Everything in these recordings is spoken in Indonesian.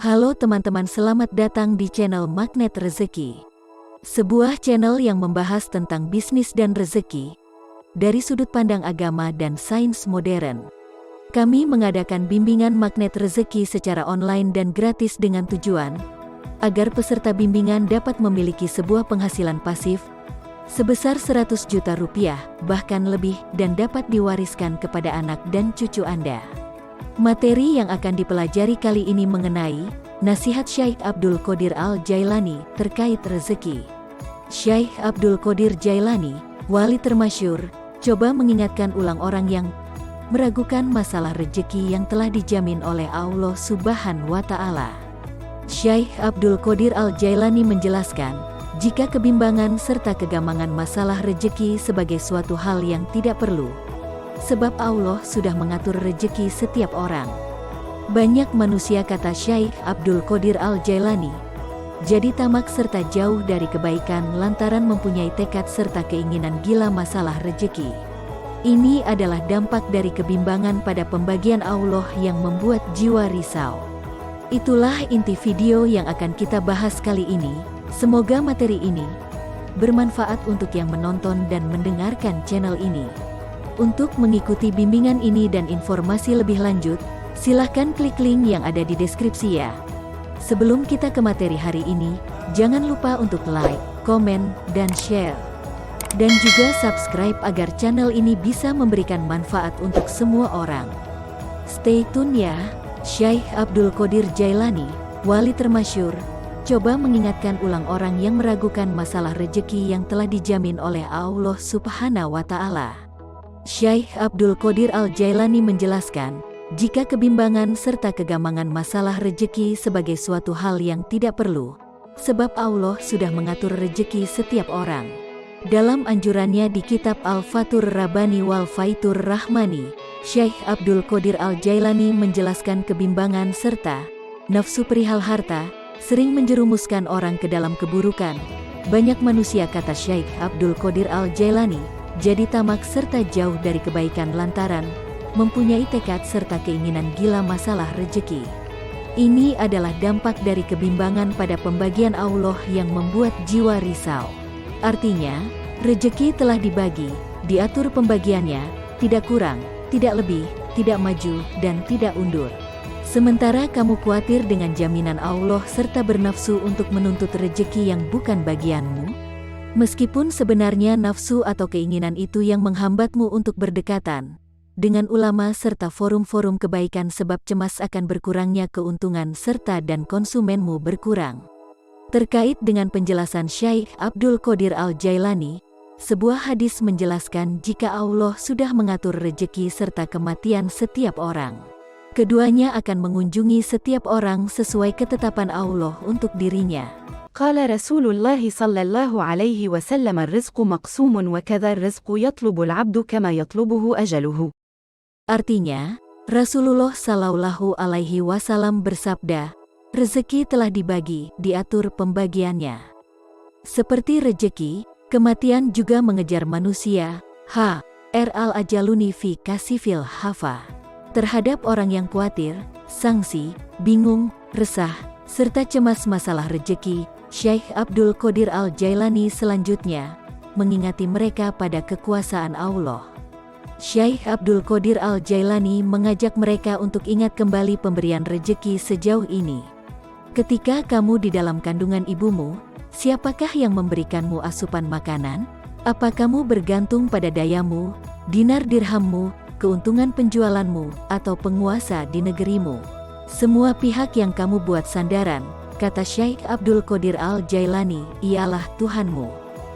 Halo teman-teman, selamat datang di channel Magnet Rezeki. Sebuah channel yang membahas tentang bisnis dan rezeki dari sudut pandang agama dan sains modern. Kami mengadakan bimbingan magnet rezeki secara online dan gratis dengan tujuan agar peserta bimbingan dapat memiliki sebuah penghasilan pasif sebesar 100 juta rupiah, bahkan lebih, dan dapat diwariskan kepada anak dan cucu Anda. Materi yang akan dipelajari kali ini mengenai nasihat Syekh Abdul Qodir Al-Jailani terkait rezeki. Syekh Abdul Qodir Jailani, wali termasyhur, coba mengingatkan ulang orang yang meragukan masalah rezeki yang telah dijamin oleh Allah Subhanahu wa Ta'ala. Syekh Abdul Qodir Al-Jailani menjelaskan, jika kebimbangan serta kegamangan masalah rezeki sebagai suatu hal yang tidak perlu, sebab Allah sudah mengatur rezeki setiap orang. Banyak manusia, kata Syekh Abdul Qodir Al-Jailani, jadi tamak serta jauh dari kebaikan lantaran mempunyai tekad serta keinginan gila masalah rezeki. Ini adalah dampak dari kebimbangan pada pembagian Allah yang membuat jiwa risau. Itulah inti video yang akan kita bahas kali ini. Semoga materi ini bermanfaat untuk yang menonton dan mendengarkan channel ini. Untuk mengikuti bimbingan ini dan informasi lebih lanjut, silahkan klik link yang ada di deskripsi ya. Sebelum kita ke materi hari ini, jangan lupa untuk like, komen, dan share. Dan juga subscribe agar channel ini bisa memberikan manfaat untuk semua orang. Stay tune ya. Syekh Abdul Qodir Jailani, wali termasyhur, coba mengingatkan ulang orang yang meragukan masalah rezeki yang telah dijamin oleh Allah Subhanahu wa Ta'ala. Syekh Abdul Qodir Al-Jailani menjelaskan, jika kebimbangan serta kegamangan masalah rezeki sebagai suatu hal yang tidak perlu, sebab Allah sudah mengatur rezeki setiap orang. Dalam anjurannya di kitab Al-Fatur Rabbani wal Faitur Rahmani, Syekh Abdul Qodir Al-Jailani menjelaskan kebimbangan serta nafsu perihal harta sering menjerumuskan orang ke dalam keburukan. Banyak manusia, kata Syekh Abdul Qodir Al-Jailani, jadi tamak serta jauh dari kebaikan lantaran mempunyai tekad serta keinginan gila masalah rezeki. Ini adalah dampak dari kebimbangan pada pembagian Allah yang membuat jiwa risau. Artinya, rezeki telah dibagi, diatur pembagiannya, tidak kurang, tidak lebih, tidak maju, dan tidak undur. Sementara kamu khawatir dengan jaminan Allah serta bernafsu untuk menuntut rezeki yang bukan bagianmu, meskipun sebenarnya nafsu atau keinginan itu yang menghambatmu untuk berdekatan dengan ulama serta forum-forum kebaikan, sebab cemas akan berkurangnya keuntungan serta dan konsumenmu berkurang. Terkait dengan penjelasan Syekh Abdul Qodir Al-Jailani, sebuah hadis menjelaskan jika Allah sudah mengatur rezeki serta kematian setiap orang, keduanya akan mengunjungi setiap orang sesuai ketetapan Allah untuk dirinya. قال رسول الله صلى الله عليه وسلم الرزق مقسوم وكذا الرزق يطلب العبد كما يطلبه أجله. Artinya, Rasulullah Shallallahu Alaihi Wasallam bersabda, rezeki telah dibagi, diatur pembagiannya. Seperti rezeki, kematian juga mengejar manusia. H.R. Al-Ajaluni fi Kasifil Hafa. Terhadap orang yang khawatir, sangsi, bingung, resah, serta cemas masalah rezeki, Syekh Abdul Qodir Al-Jailani selanjutnya mengingati mereka pada kekuasaan Allah. Syekh Abdul Qodir Al-Jailani mengajak mereka untuk ingat kembali pemberian rezeki sejauh ini. Ketika kamu di dalam kandungan ibumu, siapakah yang memberikanmu asupan makanan? Apa kamu bergantung pada dayamu, dinar dirhammu, keuntungan penjualanmu, atau penguasa di negerimu? Semua pihak yang kamu buat sandaran, kata Syekh Abdul Qodir Al-Jailani, ialah Tuhanmu.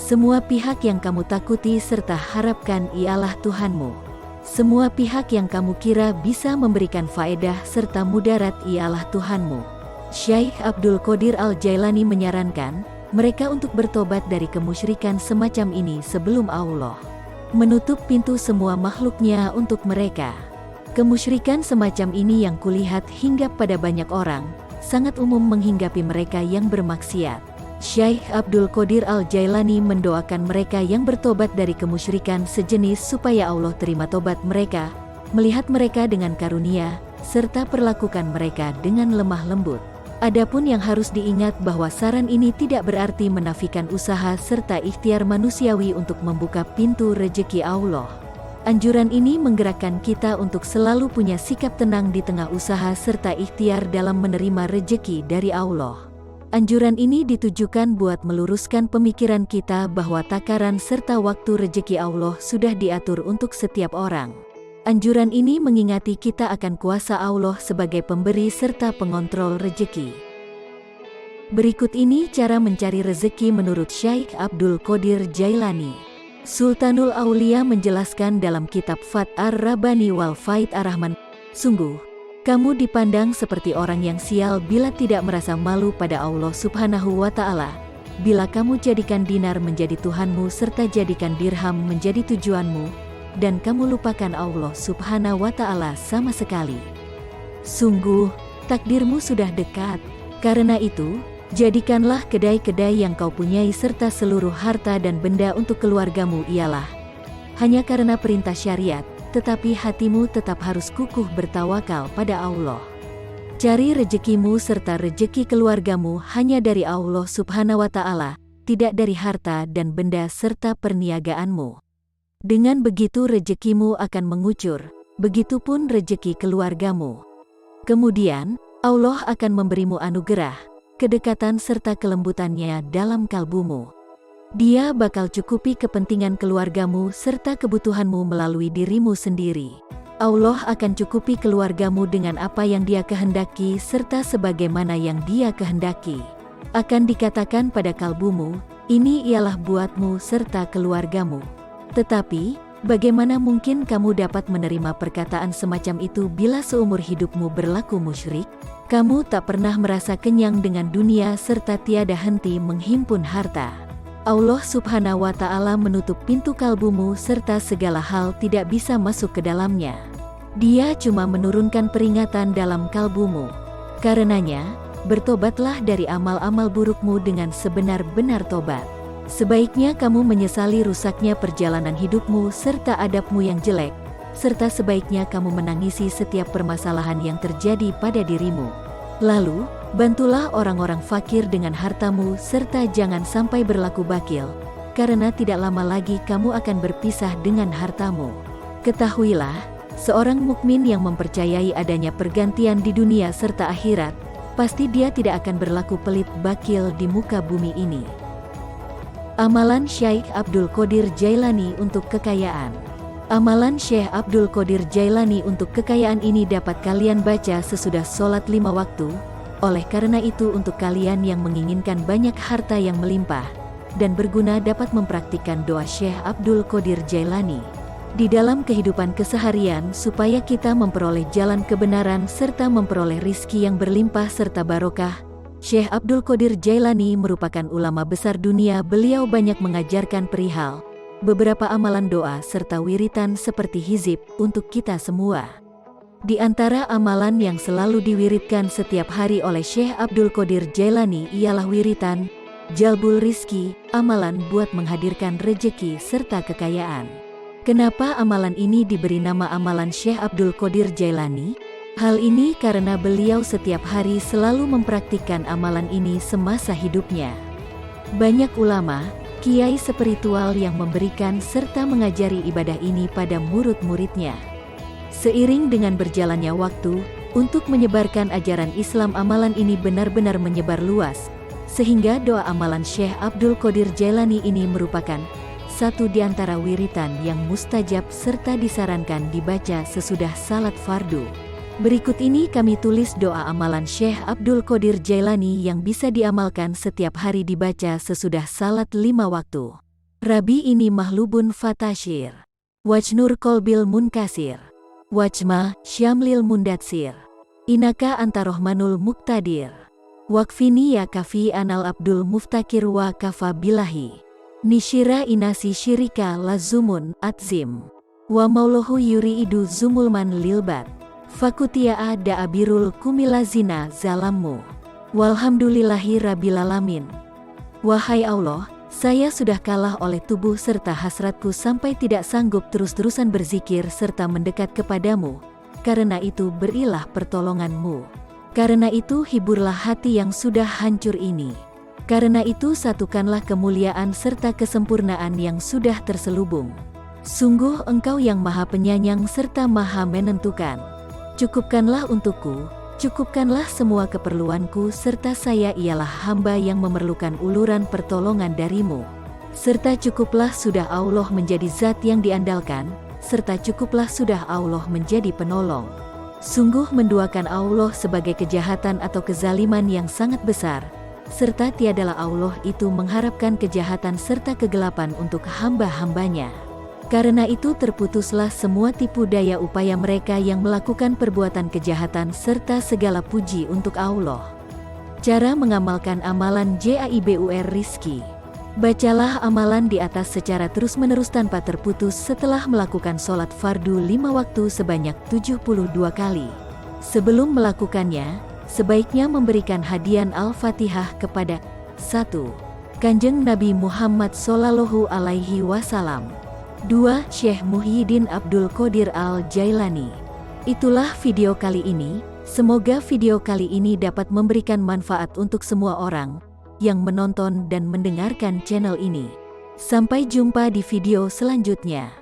Semua pihak yang kamu takuti serta harapkan ialah Tuhanmu. Semua pihak yang kamu kira bisa memberikan faedah serta mudarat ialah Tuhanmu. Syekh Abdul Qodir Al-Jailani menyarankan mereka untuk bertobat dari kemusyrikan semacam ini sebelum Allah menutup pintu semua makhluknya untuk mereka. Kemusyrikan semacam ini yang kulihat hinggap pada banyak orang, sangat umum menghinggapi mereka yang bermaksiat. Syekh Abdul Qodir Al-Jailani mendoakan mereka yang bertobat dari kemusyrikan sejenis supaya Allah terima tobat mereka, melihat mereka dengan karunia, serta perlakukan mereka dengan lemah lembut. Adapun yang harus diingat bahwa saran ini tidak berarti menafikan usaha serta ikhtiar manusiawi untuk membuka pintu rejeki Allah. Anjuran ini menggerakkan kita untuk selalu punya sikap tenang di tengah usaha serta ikhtiar dalam menerima rejeki dari Allah. Anjuran ini ditujukan buat meluruskan pemikiran kita bahwa takaran serta waktu rejeki Allah sudah diatur untuk setiap orang. Anjuran ini mengingati kita akan kuasa Allah sebagai pemberi serta pengontrol rejeki. Berikut ini cara mencari rezeki menurut Syekh Abdul Qadir Jailani. Sultanul Aulia menjelaskan dalam kitab Fath Ar-Rabbani wal Faid Ar-Rahman, sungguh, kamu dipandang seperti orang yang sial bila tidak merasa malu pada Allah Subhanahu wa Ta'ala. Bila kamu jadikan dinar menjadi Tuhanmu serta jadikan dirham menjadi tujuanmu, dan kamu lupakan Allah Subhanahu wa Ta'ala sama sekali. Sungguh, takdirmu sudah dekat. Karena itu, jadikanlah kedai-kedai yang kau punyai serta seluruh harta dan benda untuk keluargamu ialah hanya karena perintah syariat, tetapi hatimu tetap harus kukuh bertawakal pada Allah. Cari rejekimu serta rejeki keluargamu hanya dari Allah Subhanahu wa Ta'ala, tidak dari harta dan benda serta perniagaanmu. Dengan begitu rejekimu akan mengucur, begitupun rejeki keluargamu. Kemudian, Allah akan memberimu anugerah, kedekatan serta kelembutannya dalam kalbumu. Dia bakal cukupi kepentingan keluargamu serta kebutuhanmu melalui dirimu sendiri. Allah akan cukupi keluargamu dengan apa yang Dia kehendaki serta sebagaimana yang Dia kehendaki. Akan dikatakan pada kalbumu, ini ialah buatmu serta keluargamu. Tetapi, bagaimana mungkin kamu dapat menerima perkataan semacam itu bila seumur hidupmu berlaku musyrik? Kamu tak pernah merasa kenyang dengan dunia serta tiada henti menghimpun harta. Allah Subhanahu wa Ta'ala menutup pintu kalbumu serta segala hal tidak bisa masuk ke dalamnya. Dia cuma menurunkan peringatan dalam kalbumu. Karenanya, bertobatlah dari amal-amal burukmu dengan sebenar-benar tobat. Sebaiknya kamu menyesali rusaknya perjalanan hidupmu serta adabmu yang jelek, serta sebaiknya kamu menangisi setiap permasalahan yang terjadi pada dirimu. Lalu, bantulah orang-orang fakir dengan hartamu serta jangan sampai berlaku bakil, karena tidak lama lagi kamu akan berpisah dengan hartamu. Ketahuilah, seorang mukmin yang mempercayai adanya pergantian di dunia serta akhirat, pasti dia tidak akan berlaku pelit bakil di muka bumi ini. Amalan Syekh Abdul Qadir Jailani untuk kekayaan. Amalan Syekh Abdul Qadir Jailani untuk kekayaan ini dapat kalian baca sesudah sholat 5 waktu. Oleh karena itu untuk kalian yang menginginkan banyak harta yang melimpah dan berguna dapat mempraktikkan doa Syekh Abdul Qadir Jailani di dalam kehidupan keseharian supaya kita memperoleh jalan kebenaran serta memperoleh rizki yang berlimpah serta barokah. Syekh Abdul Qadir Jailani merupakan ulama besar dunia. Beliau banyak mengajarkan perihal beberapa amalan doa serta wiritan seperti hizib untuk kita semua. Di antara amalan yang selalu diwiridkan setiap hari oleh Syekh Abdul Qadir Jailani ialah wiritan jalbul rizki, amalan buat menghadirkan rejeki serta kekayaan. Kenapa amalan ini diberi nama amalan Syekh Abdul Qadir Jailani? Hal ini karena beliau setiap hari selalu mempraktikkan amalan ini semasa hidupnya. Banyak ulama, kiai spiritual yang memberikan serta mengajari ibadah ini pada murid-muridnya. Seiring dengan berjalannya waktu, untuk menyebarkan ajaran Islam amalan ini benar-benar menyebar luas, sehingga doa amalan Syekh Abdul Qadir Jailani ini merupakan satu di antara wiritan yang mustajab serta disarankan dibaca sesudah salat fardu. Berikut ini kami tulis doa amalan Syekh Abdul Qadir Jailani yang bisa diamalkan setiap hari dibaca sesudah salat 5 waktu. Rabi ini mahlubun fatashir. Wajnur kolbil munkasir. Wajma syamlil mundatsir. Inaka antarohmanul muktadir. Wakfini ya kafi anal abdul muftakir wa kafa bilahi. Nishira inasi syirika lazumun atzim. Wa maulohu yuriidu zumulman lilbat. Fakutia'a da'abirul kumilazina zalammu. Walhamdulillahi rabbil alamin. Wahai Allah, saya sudah kalah oleh tubuh serta hasratku sampai tidak sanggup terus-terusan berzikir serta mendekat kepadamu. Karena itu berilah pertolonganmu. Karena itu hiburlah hati yang sudah hancur ini. Karena itu satukanlah kemuliaan serta kesempurnaan yang sudah terselubung. Sungguh Engkau yang Maha Penyayang serta Maha Menentukan. Cukupkanlah untukku, cukupkanlah semua keperluanku serta saya ialah hamba yang memerlukan uluran pertolongan darimu. Serta cukuplah sudah Allah menjadi zat yang diandalkan, serta cukuplah sudah Allah menjadi penolong. Sungguh menduakan Allah sebagai kejahatan atau kezaliman yang sangat besar, serta tiadalah Allah itu mengharapkan kejahatan serta kegelapan untuk hamba-hambanya. Karena itu terputuslah semua tipu daya upaya mereka yang melakukan perbuatan kejahatan serta segala puji untuk Allah. Cara mengamalkan amalan JAIBUR Rizki. Bacalah amalan di atas secara terus-menerus tanpa terputus setelah melakukan sholat fardu 5 waktu sebanyak 72 kali. Sebelum melakukannya, sebaiknya memberikan hadiah Al-Fatihah kepada 1. Kanjeng Nabi Muhammad Sallallahu Alaihi Wasallam. 2. Syekh Muhyiddin Abdul Qadir Al-Jailani. Itulah video kali ini, semoga video kali ini dapat memberikan manfaat untuk semua orang yang menonton dan mendengarkan channel ini. Sampai jumpa di video selanjutnya.